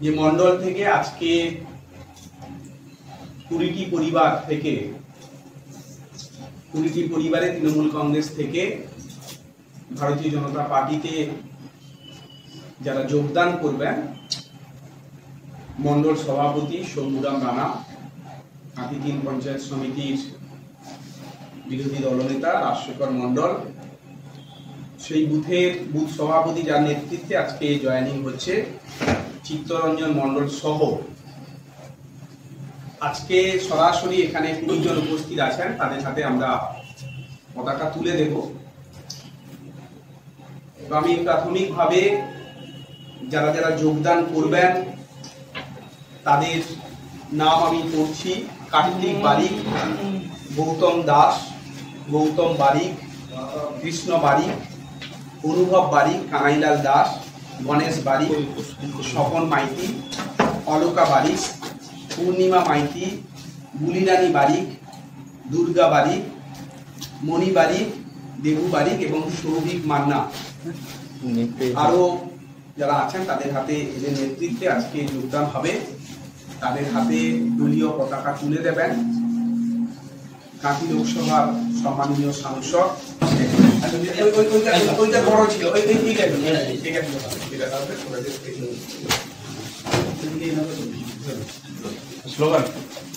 যে মন্ডল থেকে আজকে 20টি পরিবার থেকে 20টি পরিবারে তৃণমূল কংগ্রেস থেকে ভারতীয় জনতা পার্টিতে যারা যোগদান করবেন, মন্ডল সভাপতি শম্ভুরাম রানা, কাঁথি-3 পঞ্চায়েত সমিতির বিরোধী দলনেতা রাজশেখর মন্ডল, সেই বুথ সভাপতি যার নেতৃত্বে আজকে জয়েনিং হচ্ছে চিত্তরঞ্জন মন্ডল সহ আজকে সরাসরি এখানে 20 জন উপস্থিত আছেন। তাদের হাতে আমরা পতাকা তুলে দেব। আমি প্রাথমিকভাবে যারা যারা যোগদান করবেন তাদের নাম আমি পড়ছি। কার্তিক বারিক, গৌতম দাস, গৌতম বারিক, কৃষ্ণ বারিক, অনুভব বারিক, কানাইলাল দাস, গণেশ বারিক, স্বপন মাইতি, অলকা বারিক, পূর্ণিমা মাইতি, বুলিরানী বারিক, দুর্গা বারিক, মণি বারিক, দেবু বারিক এবং সৌভিক মান্না। আরো যারা আছেন তাদের হাতে এদের নেতৃত্বে আজকে যোগদান হবে। তাদের হাতে দলীয় পতাকা তুলে দেবেন কাঁথি লোকসভার সম্মানীয় সাংসদ। বড় ছিল স্লোগান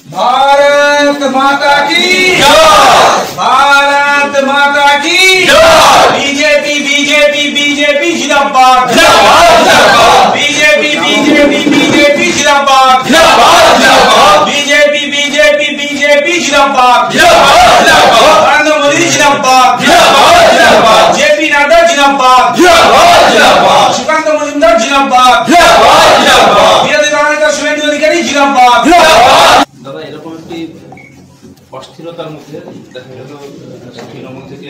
भारत माता की जय, भारत माता की जय, बीजेपी बीजेपी बीजेपी जिंदाबाद जिंदाबाद जिंदाबाद, बीजेपी बीजेपी बीजेपी जिंदाबाद जिंदाबाद जिंदाबाद, बीजेपी बीजेपी बीजेपी जिंदाबाद जिंदाबाद जिंदाबाद, नरेंद्र मोदी जिंदाबाद जिंदाबाद जिंदाबाद, जेपी नड्डा जिंदाबाद जिंदाबाद जिंदाबाद, सुकांत मजुमदार जिंदाबाद जिंदाबाद जिंदाबाद, বিরোধী দলনেতা শুভেন্দু অধিকারী জিন্দাবাদ জিন্দাবাদ। দাদা, এরকম একটি অস্থিরতার মধ্যে দেখা গেল তৃণমূল থেকে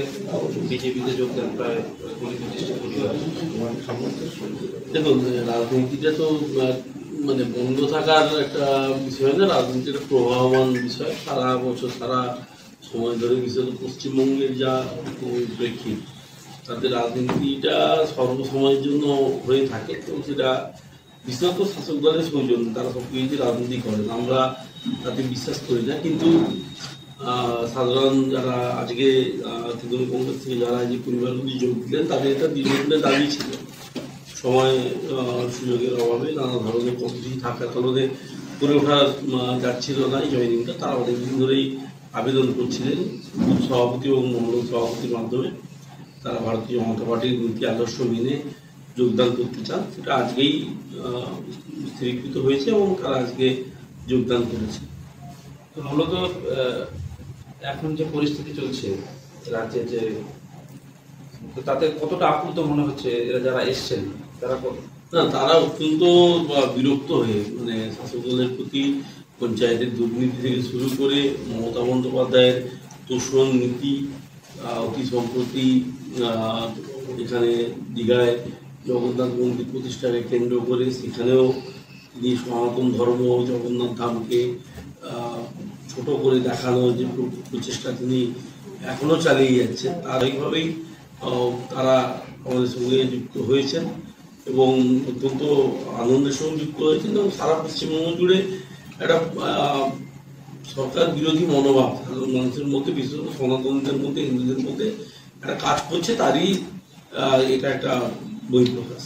বিজেপিতে যোগদান প্রায় 20-25টা পরিবার। দেখুন, রাজনীতিটা তো মানে বন্ধ থাকার একটা বিষয় না, রাজনীতির প্রভাবমান বিষয়। সারা বছর সারা সময় ধরে বিশেষ পশ্চিমবঙ্গের যা প্রেক্ষিত, তাদের রাজনীতিটা সর্বসময়ের জন্য হয়ে থাকে। তো সেটা বিশেষত শাসক দলের সৌজন্য, তারা সব কিছু রাজনীতি করেন, আমরা তাতে বিশ্বাস করি না। কিন্তু সাধারণ যারা আজকে তৃণমূল কংগ্রেস থেকে যারা যে পরিবারগুলি যোগ দিলেন, তাদের এটা দীর্ঘদিনের দাবি ছিল। সময় সুযোগের অভাবে নানা ধরনের কর্মসূচি থাকার কারণে করে ওঠা যাচ্ছিল না এই জয়েনিংটা। তারা অনেকদিন ধরেই আবেদন করছিলেন বুথ সভাপতি এবং মন্ডল সভাপতির মাধ্যমে। তারা ভারতীয় জনতা পার্টির নীতি আদর্শ মেনে যোগদান করতে চান, সেটা আজকেই স্থিরীকৃত হয়েছে এবং তারা আজকে যোগদান করেছে। তো মূলত এখন যে পরিস্থিতি চলছে রাজ্যে, যে তাতে কতটা আপ্লুত মনে হচ্ছে এরা যারা এসছেন তারা? না, তারা অত্যন্ত বিরক্ত হয়ে, মানে শাসক দলের প্রতি পঞ্চায়েতের দুর্নীতি থেকে শুরু করে মমতা বন্দ্যোপাধ্যায়ের তোষণ নীতি, অতি সম্প্রতি এখানে দীঘায় জগন্নাথ মন্দির প্রতিষ্ঠাকে কেন্দ্র করে সেখানেও তিনি সনাতন ধর্ম জগন্নাথ ধামকে ছোট করে দেখানো যে প্রচেষ্টা তিনি এখনও চালিয়ে যাচ্ছেন, আর এইভাবেই তারা আমাদের সঙ্গে যুক্ত হয়েছেন এবং অত্যন্ত আনন্দের সঙ্গে যুক্ত হয়েছেন। এবং সারা পশ্চিমবঙ্গ জুড়ে একটা সরকার বিরোধী মনোভাব সাধারণ মানুষের মধ্যে, বিশেষত সনাতনীদের মধ্যে, হিন্দুদের মধ্যে একটা কাজ করছে, তারই এটা একটা বহিঃপ্রকাশ।